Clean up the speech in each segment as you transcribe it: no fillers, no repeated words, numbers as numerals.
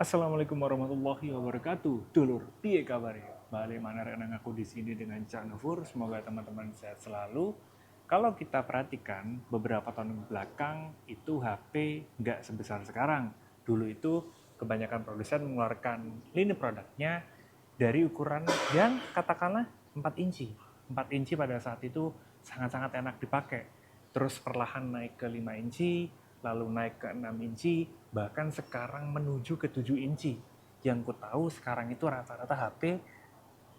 Assalamualaikum warahmatullahi wabarakatuh. Dulur, piye kabarnya? Balik mana renang aku di sini dengan Cak Nufur. Semoga teman-teman sehat selalu. Kalau kita perhatikan beberapa tahun belakang itu HP nggak sebesar sekarang. Dulu itu kebanyakan produsen mengeluarkan lini produknya dari ukuran yang katakanlah 4 inci. 4 inci pada saat itu sangat-sangat enak dipakai. Terus perlahan naik ke 5 inci, lalu naik ke 6 inci, bahkan sekarang menuju ke 7 inci. Yang ku tahu sekarang itu rata-rata HP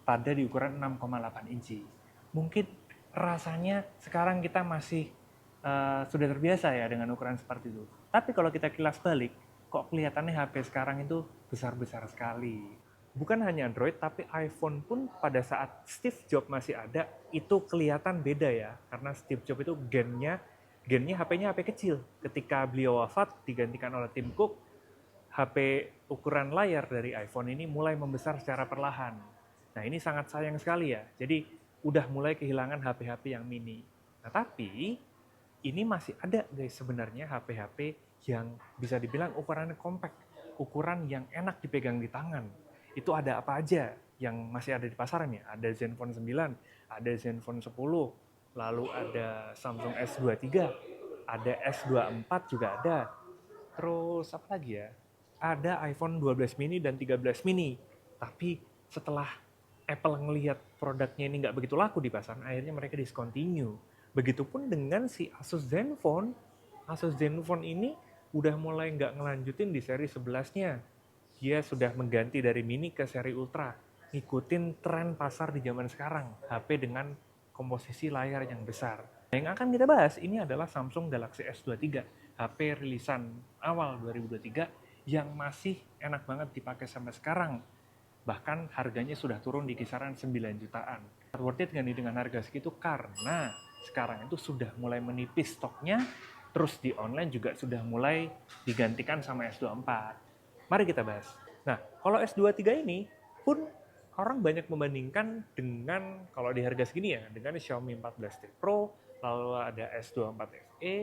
pada di ukuran 6,8 inci. Mungkin rasanya sekarang kita masih sudah terbiasa ya dengan ukuran seperti itu. Tapi kalau kita kilas balik, kok kelihatannya HP sekarang itu besar-besar sekali. Bukan hanya Android, tapi iPhone pun pada saat Steve Jobs masih ada, itu kelihatan beda ya. Karena Steve Jobs itu gennya HP-nya HP kecil. Ketika beliau wafat, digantikan oleh Tim Cook, HP ukuran layar dari iPhone ini mulai membesar secara perlahan. Nah, ini sangat sayang sekali ya. Jadi, udah mulai kehilangan HP-HP yang mini. Nah, tapi ini masih ada guys sebenarnya HP-HP yang bisa dibilang ukurannya compact, ukuran yang enak dipegang di tangan. Itu ada apa aja yang masih ada di pasaran ya? Ada Zenfone 9, ada Zenfone 10, lalu ada Samsung S23, ada S24 juga ada. Terus apa lagi ya? Ada iPhone 12 mini dan 13 mini. Tapi setelah Apple ngelihat produknya ini nggak begitu laku di pasaran, akhirnya mereka discontinue. Begitupun dengan si Asus Zenfone. Asus Zenfone ini udah mulai nggak ngelanjutin di seri 11-nya. Dia sudah mengganti dari mini ke seri ultra. Ngikutin tren pasar di zaman sekarang. HP dengan komposisi layar yang besar. Yang akan kita bahas ini adalah Samsung Galaxy S23. HP rilisan awal 2023 yang masih enak banget dipakai sampai sekarang. Bahkan harganya sudah turun di kisaran 9 jutaan. Worth it nggak nih dengan harga segitu? Karena sekarang itu sudah mulai menipis stoknya, terus di online juga sudah mulai digantikan sama S24. Mari kita bahas. Nah, kalau S23 ini pun orang banyak membandingkan dengan, kalau di harga segini ya, dengan Xiaomi 14T Pro, lalu ada S24 FE,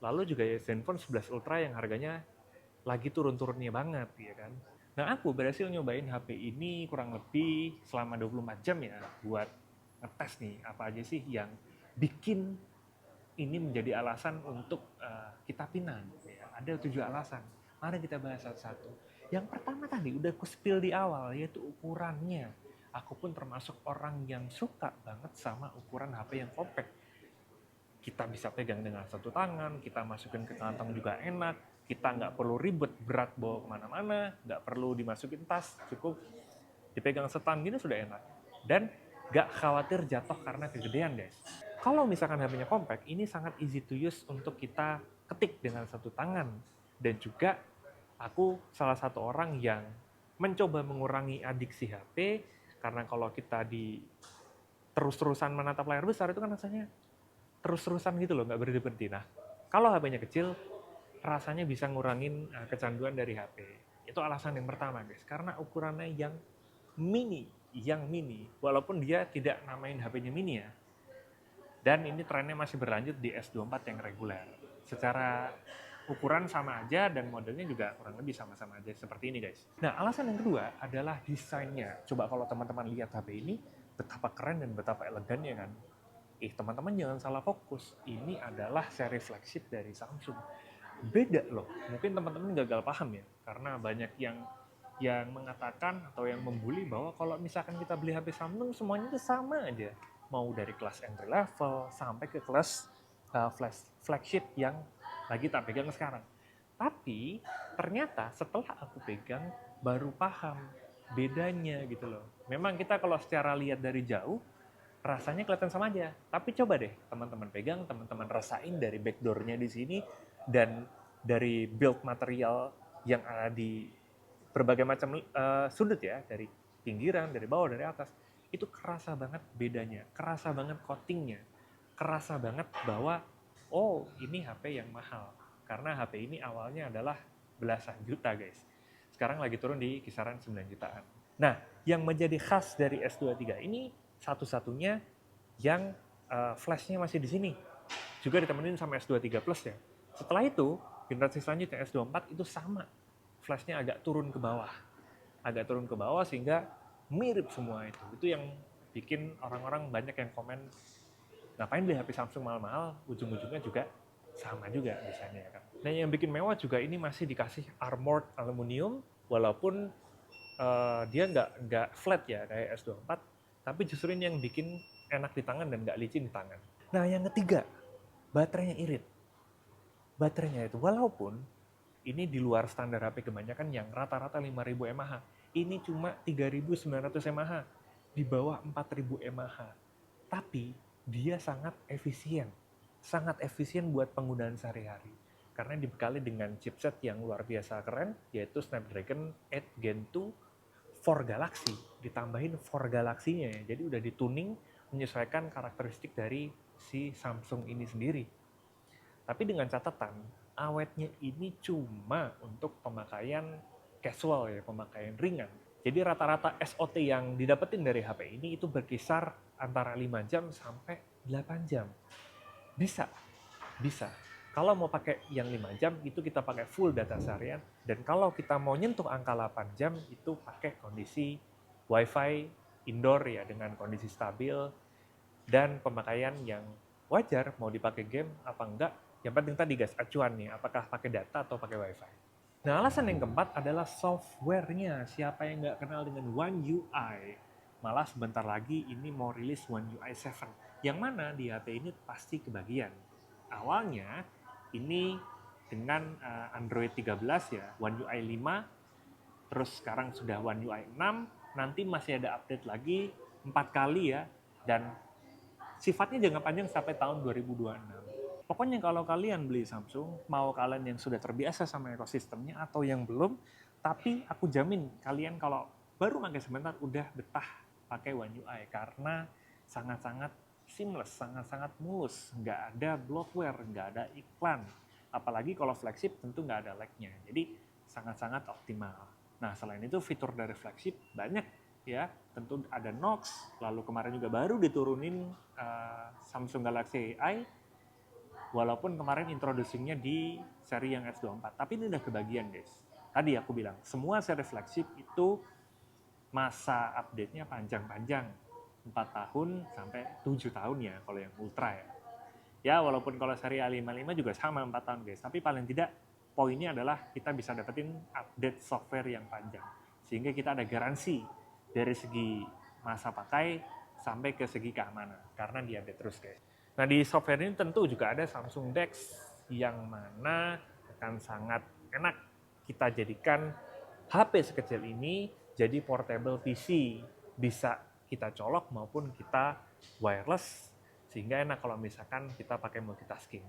lalu juga ya Zenfone 11 Ultra yang harganya lagi turun-turunnya banget, ya kan. Nah, aku berhasil nyobain HP ini kurang lebih selama 24 jam ya, buat ngetes nih, apa aja sih yang bikin ini menjadi alasan untuk kita pinang. Ya, ada 7 alasan. Mari kita bahas satu-satu. Yang pertama tadi, udah aku spill di awal, yaitu ukurannya. Aku pun termasuk orang yang suka banget sama ukuran HP yang compact. Kita bisa pegang dengan satu tangan, kita masukin ke kantong juga enak, kita nggak perlu ribet berat bawa kemana-mana, nggak perlu dimasukin tas, cukup dipegang setang gini sudah enak. Dan nggak khawatir jatuh karena kegedean guys. Kalau misalkan HP-nya compact, ini sangat easy to use untuk kita ketik dengan satu tangan. Dan juga aku salah satu orang yang mencoba mengurangi adiksi HP, karena kalau kita di terus-terusan menatap layar besar itu kan rasanya terus-terusan gitu loh, nggak berhenti-berhenti. Nah, kalau HP-nya kecil, rasanya bisa ngurangin kecanduan dari HP. Itu alasan yang pertama, guys. Karena ukurannya yang mini. Walaupun dia tidak namain HP-nya mini ya. Dan ini trennya masih berlanjut di S24 yang reguler. Secara ukuran sama aja dan modelnya juga kurang lebih sama-sama aja seperti ini guys. Nah, alasan yang kedua adalah desainnya. Coba kalau teman-teman lihat HP ini, betapa keren dan betapa elegannya kan. Teman-teman jangan salah fokus. Ini adalah seri flagship dari Samsung. Beda loh. Mungkin teman-teman gagal paham ya. Karena banyak yang mengatakan atau yang membuli bahwa kalau misalkan kita beli HP Samsung semuanya itu sama aja. Mau dari kelas entry level sampai ke kelas flagship yang lagi tak pegang sekarang. Tapi ternyata setelah aku pegang baru paham bedanya gitu loh. Memang kita kalau secara lihat dari jauh rasanya kelihatan sama aja. Tapi coba deh teman-teman pegang, teman-teman rasain dari backdoor-nya di sini dan dari build material yang ada di berbagai macam sudut ya, dari pinggiran, dari bawah, dari atas. Itu kerasa banget bedanya, kerasa banget coatingnya, kerasa banget bahwa oh ini HP yang mahal. Karena HP ini awalnya adalah belasan juta guys. Sekarang lagi turun di kisaran 9 jutaan. Nah, yang menjadi khas dari S23 ini satu-satunya yang flashnya masih di sini. Juga ditemenin sama S23 Plus ya. Setelah itu, generasi selanjutnya S24 itu sama. flashnya agak turun ke bawah. Agak turun ke bawah sehingga mirip semua itu. Itu yang bikin orang-orang banyak yang komen, ngapain beli HP Samsung mahal-mahal, ujung-ujungnya juga sama juga desainnya kan. Dan yang bikin mewah juga ini masih dikasih armored aluminium, walaupun dia nggak flat ya kayak S24, tapi justru ini yang bikin enak di tangan dan nggak licin di tangan. Nah yang ketiga, baterainya irit. Baterainya itu walaupun ini di luar standar HP kebanyakan yang rata-rata 5000 mAh, ini cuma 3900 mAh, di bawah 4000 mAh. Tapi dia sangat efisien buat penggunaan sehari-hari. Karena dibekali dengan chipset yang luar biasa keren, yaitu Snapdragon 8 Gen 2 for Galaxy, ditambahin for Galaxy-nya ya. Jadi udah dituning menyesuaikan karakteristik dari si Samsung ini sendiri. Tapi dengan catatan, awetnya ini cuma untuk pemakaian casual ya, pemakaian ringan. Jadi rata-rata SOT yang didapetin dari HP ini itu berkisar antara 5 jam sampai 8 jam. Bisa. Kalau mau pakai yang 5 jam, itu kita pakai full data seharian. Dan kalau kita mau nyentuh angka 8 jam, itu pakai kondisi Wi-Fi indoor ya, dengan kondisi stabil dan pemakaian yang wajar, mau dipakai game apa enggak. Yang penting tadi guys, acuan nih, apakah pakai data atau pakai Wi-Fi. Nah, alasan yang keempat adalah software-nya. Siapa yang nggak kenal dengan One UI? Malah sebentar lagi ini mau rilis One UI 7. Yang mana di HP ini pasti kebagian. Awalnya ini dengan Android 13 ya, One UI 5, terus sekarang sudah One UI 6, nanti masih ada update lagi 4 kali ya, dan sifatnya jangka panjang sampai tahun 2026. Pokoknya kalau kalian beli Samsung, mau kalian yang sudah terbiasa sama ekosistemnya atau yang belum, tapi aku jamin kalian kalau baru pakai sebentar udah betah pakai One UI karena sangat-sangat seamless, sangat-sangat mulus, nggak ada bloatware, nggak ada iklan. Apalagi kalau flagship tentu nggak ada lag-nya, jadi sangat-sangat optimal. Nah selain itu fitur dari flagship banyak ya, tentu ada Knox, lalu kemarin juga baru diturunin Samsung Galaxy AI, walaupun kemarin introducingnya di seri yang S24, tapi ini udah kebagian guys. Tadi aku bilang, semua seri flagship itu masa update-nya panjang-panjang, 4 tahun sampai 7 tahun ya kalau yang ultra ya. Ya walaupun kalau seri A55 juga sama 4 tahun guys, tapi paling tidak poinnya adalah kita bisa dapetin update software yang panjang. Sehingga kita ada garansi dari segi masa pakai sampai ke segi keamanan, karena diupdate terus guys. Nah di software ini tentu juga ada Samsung DeX yang mana akan sangat enak kita jadikan HP sekecil ini jadi portable PC, bisa kita colok maupun kita wireless, sehingga enak kalau misalkan kita pakai multitasking.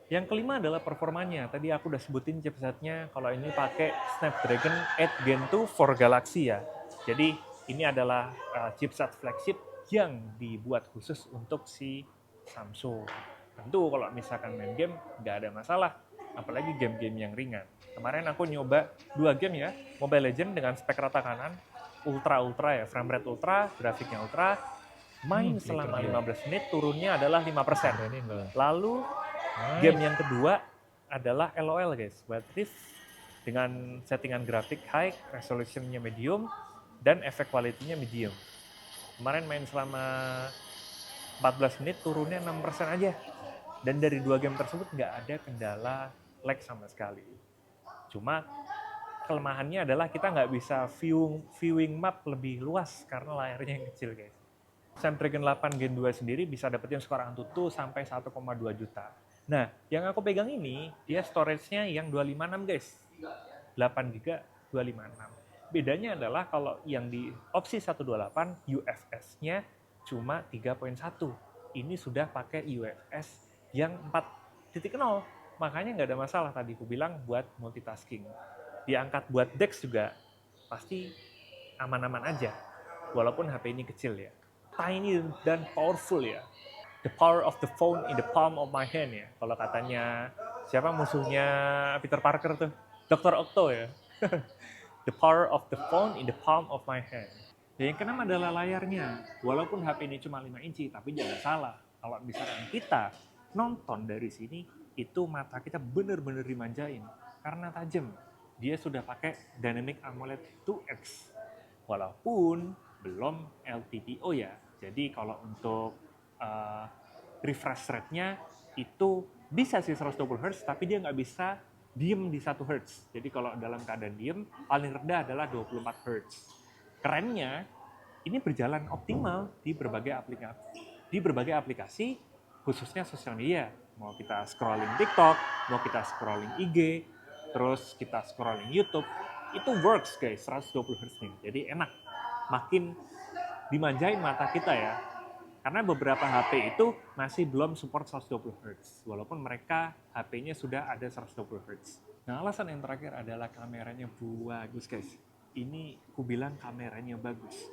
Yang kelima adalah performanya. Tadi aku udah sebutin chipsetnya, kalau ini pakai Snapdragon 8 Gen 2 for Galaxy ya. Jadi ini adalah chipset flagship yang dibuat khusus untuk si Samsung. Tentu kalau misalkan main game nggak ada masalah, apalagi game-game yang ringan. Kemarin aku nyoba 2 game ya, Mobile Legends dengan spek rata kanan, ultra ya, frame rate ultra, grafiknya ultra, main selama 15 menit turunnya adalah 5%. Lalu game yang kedua adalah LOL guys, Wild Rift dengan settingan grafik high, resolutionnya medium, dan efek quality-nya medium. Kemarin main selama 14 menit turunnya 6% aja. Dan dari 2 game tersebut nggak ada kendala lag sama sekali. Cuma kelemahannya adalah kita nggak bisa viewing map lebih luas karena layarnya yang kecil guys. Snapdragon 8 Gen 2 sendiri bisa dapetin skor Antutu sampai 1,2 juta. Nah, yang aku pegang ini, dia storage-nya yang 256 guys. 8 GB 256. Bedanya adalah kalau yang di opsi 128, UFS-nya cuma 3.1. Ini sudah pakai UFS yang 4.0. Makanya nggak ada masalah tadi aku bilang buat multitasking. Diangkat buat DeX juga pasti aman-aman aja. Walaupun HP ini kecil ya. Tiny dan powerful ya. The power of the phone in the palm of my hand ya. Kalau katanya siapa musuhnya Peter Parker tuh? Dr. Octo ya. The power of the phone in the palm of my hand. Dan yang keenam adalah layarnya. Walaupun HP ini cuma 5 inci, tapi jangan salah. Kalau misalkan kita nonton dari sini, itu mata kita bener-bener dimanjain. Karena tajam. dia sudah pakai Dynamic AMOLED 2X. Walaupun belum LTPO ya. Jadi kalau untuk refresh rate-nya itu bisa sih 120 Hz, tapi dia nggak bisa diem di 1 Hz. Jadi kalau dalam keadaan diem, paling rendah adalah 24 Hz. Kerennya, ini berjalan optimal di berbagai aplikasi, khususnya sosial media. Mau kita scrolling TikTok, mau kita scrolling IG, terus kita scrolling YouTube, itu works guys, 120 Hz nih. Jadi enak, makin dimanjain mata kita ya. Karena beberapa HP itu masih belum support 120 Hz, walaupun mereka HP-nya sudah ada 120 Hz. Nah, alasan yang terakhir adalah kameranya bagus guys. Ini aku bilang kameranya bagus.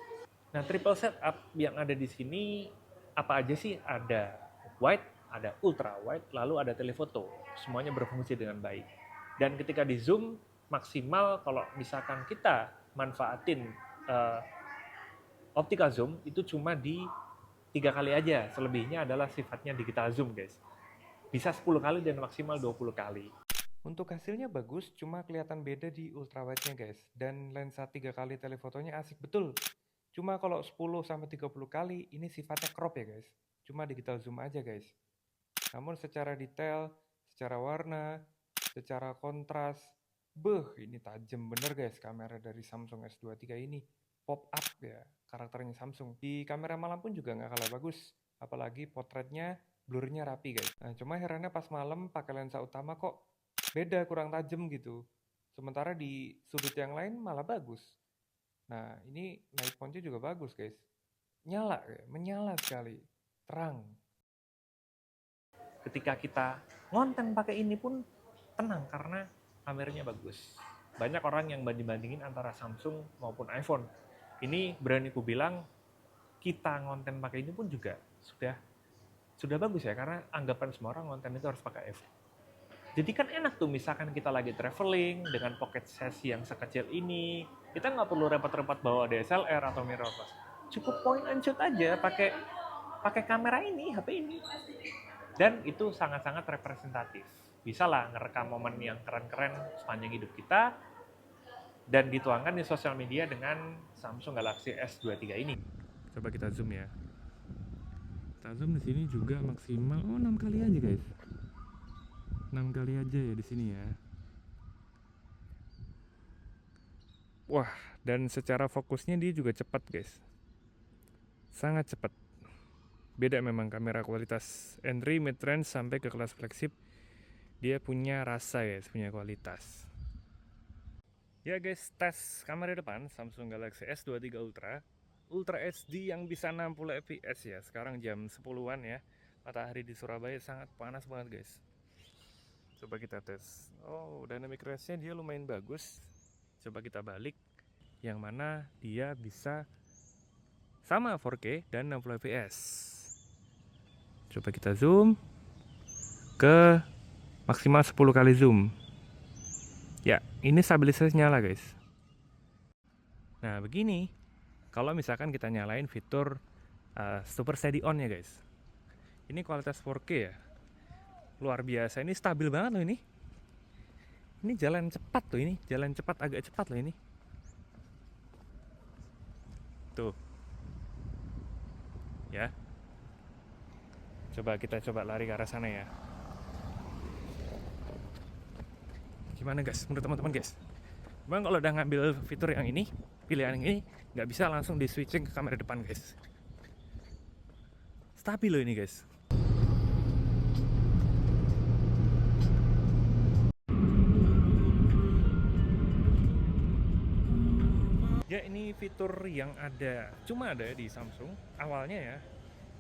Nah, triple setup yang ada di sini apa aja sih? Ada wide, ada ultra wide, lalu ada telephoto. Semuanya berfungsi dengan baik. Dan ketika di zoom maksimal, kalau misalkan kita manfaatin optical zoom, itu cuma di 3 kali aja, selebihnya adalah sifatnya digital zoom guys. Bisa 10 kali dan maksimal 20 kali. Untuk hasilnya bagus, cuma kelihatan beda di ultrawide-nya guys. Dan lensa 3 kali telefotonya asik betul. Cuma kalau 10-30 kali, ini sifatnya crop ya guys. Cuma digital zoom aja guys. Namun secara detail, secara warna, secara kontras, ini tajam bener guys kamera dari Samsung S23 ini. Pop up ya karakternya Samsung. Di kamera malam pun juga nggak kalah bagus, apalagi potretnya blurnya rapi guys. Nah, cuma herannya pas malam pakai lensa utama kok beda, kurang tajam gitu. Sementara di sudut yang lain malah bagus. Nah, ini night mode-nya juga bagus guys. Nyala ya, menyala sekali, terang. Ketika kita ngonten pakai ini pun tenang karena kameranya bagus. Banyak orang yang banding-bandingin antara Samsung maupun iPhone. Ini berani ku bilang kita ngonten pakai ini pun juga sudah bagus ya, karena anggapan semua orang ngonten itu harus pakai iPhone. Jadi kan enak tuh misalkan kita lagi traveling dengan pocket size yang sekecil ini, kita nggak perlu repot-repot bawa DSLR atau mirrorless. Cukup point and shoot aja pakai kamera ini, HP ini. Dan itu sangat-sangat representatif. Bisa lah ngerekam momen yang keren-keren sepanjang hidup kita dan dituangkan di sosial media dengan Samsung Galaxy S23 ini. Coba kita zoom ya. Kita zoom di sini juga maksimal 6 kali aja guys. 6 kali aja ya di sini ya. Wah, dan secara fokusnya dia juga cepat guys. Sangat cepat. Beda memang kamera kualitas entry, mid-range sampai ke kelas flagship. Dia punya rasa guys, punya kualitas. Ya guys, tes kamera depan Samsung Galaxy S23 Ultra HD yang bisa 60 fps ya. Sekarang jam 10-an ya. Matahari di Surabaya sangat panas banget guys. Coba kita tes. Oh, dynamic range-nya dia lumayan bagus. Coba kita balik. Yang mana dia bisa sama 4K dan 60 fps. Coba kita zoom ke maksimal 10 kali zoom. Ya, ini stabilisasi nyala guys. Nah, begini. Kalau misalkan kita nyalain fitur Super Steady On ya guys. Ini kualitas 4K ya. Luar biasa, ini stabil banget loh ini. Ini jalan cepat tuh ini, jalan cepat, agak cepat loh ini. Tuh. Ya. Kita coba lari ke arah sana ya. Gimana guys, menurut teman-teman guys? Bang, kalau udah ngambil fitur yang ini, pilihan yang ini, nggak bisa langsung di switching ke kamera depan guys. Stabil loh ini guys. Ya, ini fitur yang cuma ada di Samsung awalnya ya.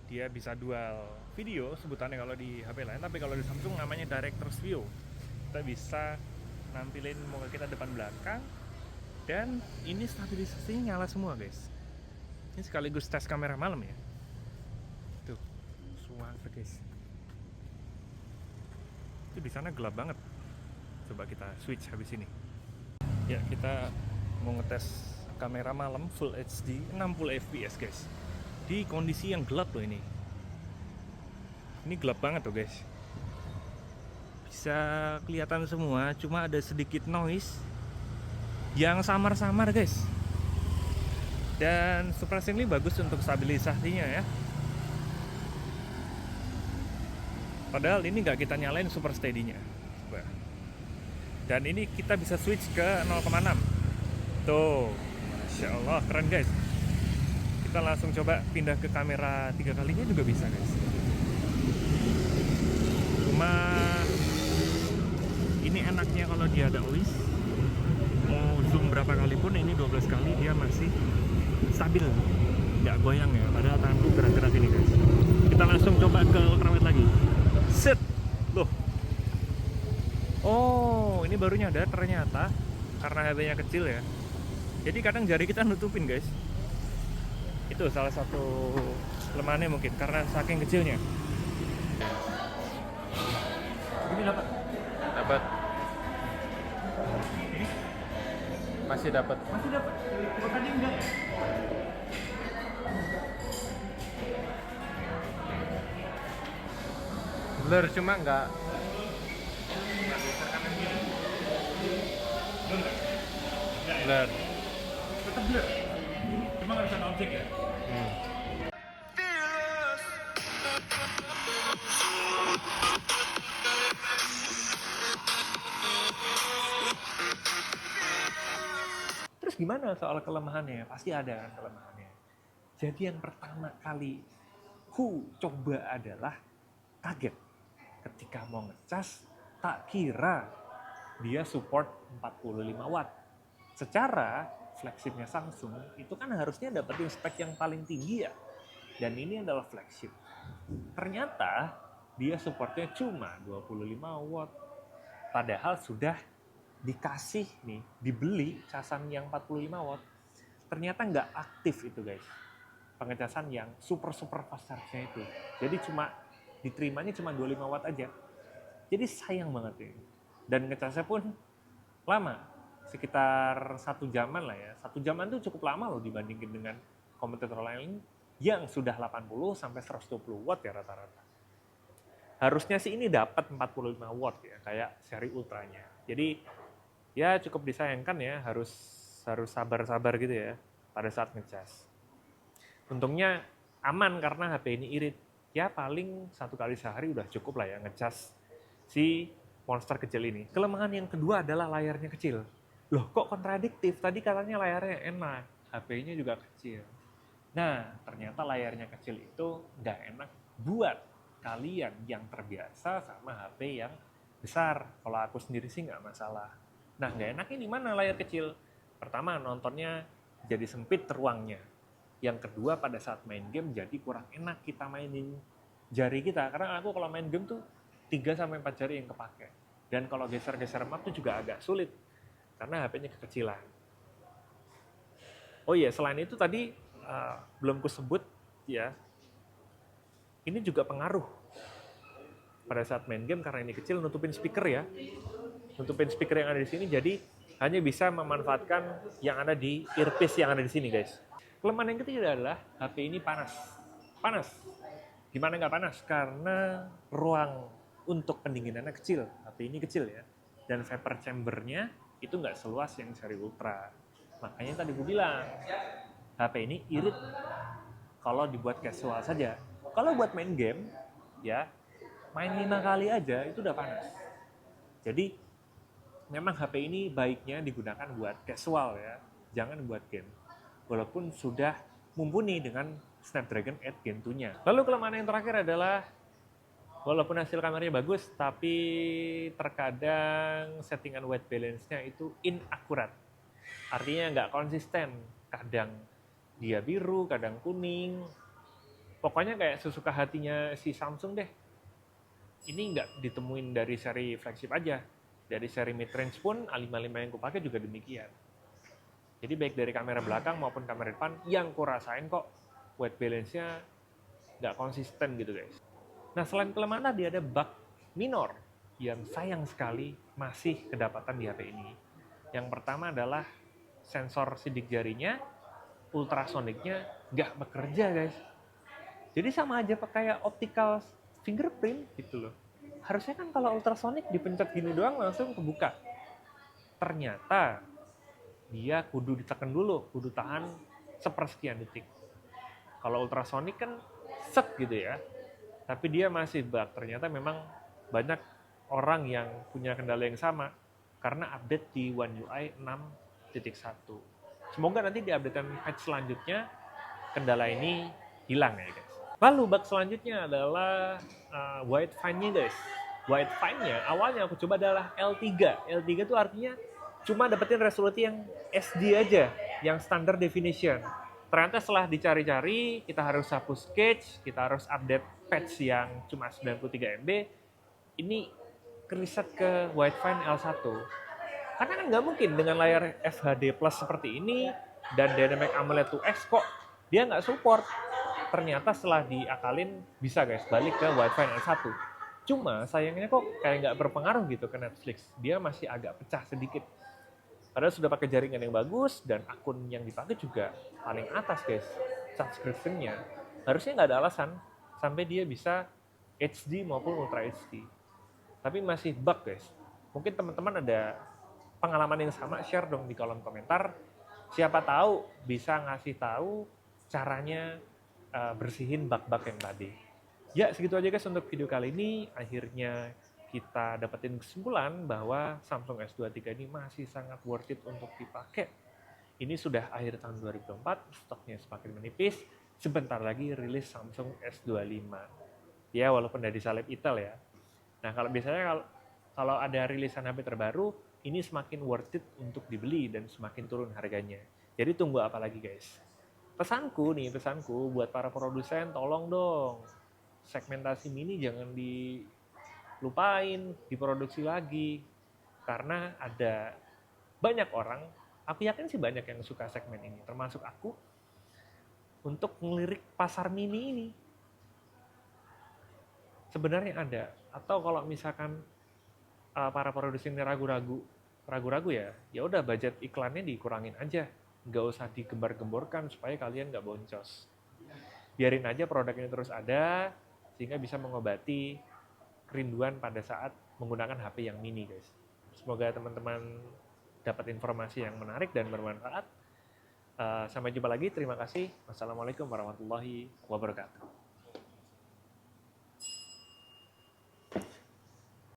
Dia bisa dual video sebutannya kalau di HP lain, tapi kalau di Samsung namanya Director's View. Kita bisa nampilin muka kita depan belakang, dan ini stabilisasinya nyala semua guys. Ini sekaligus tes kamera malam ya. Tuh, suara guys. Itu di sana gelap banget. Coba kita switch habis ini. Ya, kita mau ngetes kamera malam Full HD 60 fps guys. Di kondisi yang gelap loh ini. Ini gelap banget tuh guys. Bisa kelihatan semua, cuma ada sedikit noise yang samar-samar guys. Dan surprisingly bagus untuk stabilisasinya ya. Padahal ini nggak kita nyalain super steady-nya. Coba. Dan ini kita bisa switch ke 0,6. Tuh, Masya Allah, keren guys. Kita langsung coba pindah ke kamera 3 kalinya juga bisa guys. Cuma ini enaknya kalau dia ada OIS, mau zoom berapa kali pun ini 12 kali dia masih stabil, nggak goyang ya. Padahal tanganku gerak-gerak ini guys. Kita langsung coba ke ultrawide lagi. Set, loh. Oh, ini baru nyadar ternyata karena HP-nya kecil ya. Jadi kadang jari kita nutupin guys. Itu salah satu kelemahannya mungkin karena saking kecilnya. Ini dapat. Masih dapat. Kok tadi enggak ya? Blur cuma nggak. Blur. Tetap blur. Cuma nggak bisa objek ya. Terus gimana soal kelemahannya? Pasti ada kan kelemahannya. Jadi yang pertama kali coba adalah kaget ketika mau ngecas, tak kira dia support 45 watt. Secara flagshipnya Samsung itu kan harusnya dapetin spek yang paling tinggi ya. Dan ini adalah flagship. Ternyata dia supportnya cuma 25 watt. Padahal sudah dikasih nih, dibeli casan yang 45 watt. Ternyata nggak aktif itu guys. Pengecasan yang super fast charge-nya itu. Jadi cuma diterimanya cuma 25 watt aja. Jadi sayang banget ini. Dan ngecasnya pun lama, sekitar 1 jaman lah ya. 1 jaman tuh cukup lama loh dibandingin dengan kompetitor lain yang sudah 80 sampai 120 watt ya rata-rata. Harusnya sih ini dapat 45 watt ya, kayak seri ultranya. Jadi ya cukup disayangkan ya, harus sabar-sabar gitu ya pada saat ngecas. Untungnya aman karena HP ini irit. Ya paling 1 kali sehari udah cukup lah ya ngecas si monster kecil ini. Kelemahan yang kedua adalah layarnya kecil. Loh kok kontradiktif? Tadi katanya layarnya enak, HP-nya juga kecil. Nah ternyata layarnya kecil itu nggak enak buat kalian yang terbiasa sama HP yang besar. Kalau aku sendiri sih nggak masalah. Nah nggak enaknya di mana layar kecil? Pertama nontonnya jadi sempit ruangnya. Yang kedua pada saat main game jadi kurang enak kita mainin jari kita. Karena aku kalau main game tuh 3-4 jari yang kepake. Dan kalau geser-geser map tuh juga agak sulit. Karena HP-nya kekecilan. Oh iya, selain itu tadi belum kusebut ya. Ini juga pengaruh pada saat main game karena ini kecil nutupin speaker ya. Nutupin speaker yang ada di sini jadi hanya bisa memanfaatkan yang ada di earpiece yang ada di sini guys. Kelemahan yang ketiga adalah HP ini panas. Panas. Gimana nggak panas? Karena ruang untuk pendinginannya kecil. HP ini kecil ya. Dan vapor chambernya itu nggak seluas yang seri Ultra. Makanya tadi gue bilang, HP ini irit kalau dibuat casual saja. Kalau buat main game, ya main 5 kali aja itu udah panas. Jadi memang HP ini baiknya digunakan buat casual ya. Jangan buat game. Walaupun sudah mumpuni dengan Snapdragon 8 Gen 2-nya. Lalu kelemahan yang terakhir adalah walaupun hasil kameranya bagus, tapi terkadang settingan white balance-nya itu inakurat. Artinya nggak konsisten. Kadang dia biru, kadang kuning. Pokoknya kayak sesuka hatinya si Samsung deh. Ini nggak ditemuin dari seri flagship aja. Dari seri mid-range pun A55 yang kupakai juga demikian. Jadi baik dari kamera belakang maupun kamera depan yang kurasain kok white balance-nya nggak konsisten gitu guys. Nah selain kelemahan tadi ada bug minor yang sayang sekali masih kedapatan di HP ini. Yang pertama adalah sensor sidik jarinya, ultrasonicnya nggak bekerja guys. Jadi sama aja kayak optical fingerprint gitu loh. Harusnya kan kalau ultrasonic dipencet gini doang langsung kebuka. Ternyata dia kudu ditekan dulu, kudu tahan sepersekian detik. Kalau ultrasonic kan set gitu ya, tapi dia masih bug. Ternyata memang banyak orang yang punya kendala yang sama karena update di One UI 6.1. Semoga nanti di updatean patch selanjutnya kendala ini hilang ya guys. Lalu bug selanjutnya adalah white fine-nya guys. White fine-nya awalnya aku coba adalah L3. L3 itu artinya cuma dapetin resolusi yang SD aja, yang standard definition. Ternyata setelah dicari-cari, kita harus hapus sketch, kita harus update patch yang cuma 93 MB, ini riset ke Widefine L1. Karena kan nggak mungkin dengan layar FHD Plus seperti ini dan Dynamic AMOLED 2X kok dia nggak support. Ternyata setelah diakalin bisa guys, balik ke Widefine L1. Cuma sayangnya kok kayak nggak berpengaruh gitu ke Netflix. Dia masih agak pecah sedikit. Padahal sudah pakai jaringan yang bagus dan akun yang dipakai juga paling atas guys subscription-nya. Harusnya nggak ada alasan sampai dia bisa HD maupun Ultra HD. Tapi masih bug guys. Mungkin teman-teman ada pengalaman yang sama, share dong di kolom komentar. Siapa tahu bisa ngasih tahu caranya bersihin bug-bug yang tadi. Ya segitu aja guys untuk video kali ini. Akhirnya kita dapetin kesimpulan bahwa Samsung S23 ini masih sangat worth it untuk dipakai. Ini sudah akhir tahun 2024, stoknya semakin menipis. Sebentar lagi rilis Samsung S25. Ya walaupun dari salib Itel ya. Nah kalau biasanya kalau ada rilisan HP terbaru, ini semakin worth it untuk dibeli dan semakin turun harganya. Jadi tunggu apa lagi guys? Pesanku buat para produsen, tolong dong segmentasi mini jangan dilupain, diproduksi lagi. Karena ada banyak orang, aku yakin sih banyak yang suka segmen ini, termasuk aku, untuk ngelirik pasar mini ini. Sebenarnya ada. Atau kalau misalkan para produsen ini ragu-ragu ya udah budget iklannya dikurangin aja. Nggak usah digembar-gemborkan supaya kalian nggak boncos. Biarin aja produk ini terus ada, sehingga bisa mengobati kerinduan pada saat menggunakan HP yang mini guys. Semoga teman-teman dapat informasi yang menarik dan bermanfaat. Sampai jumpa lagi, terima kasih. Wassalamualaikum warahmatullahi wabarakatuh.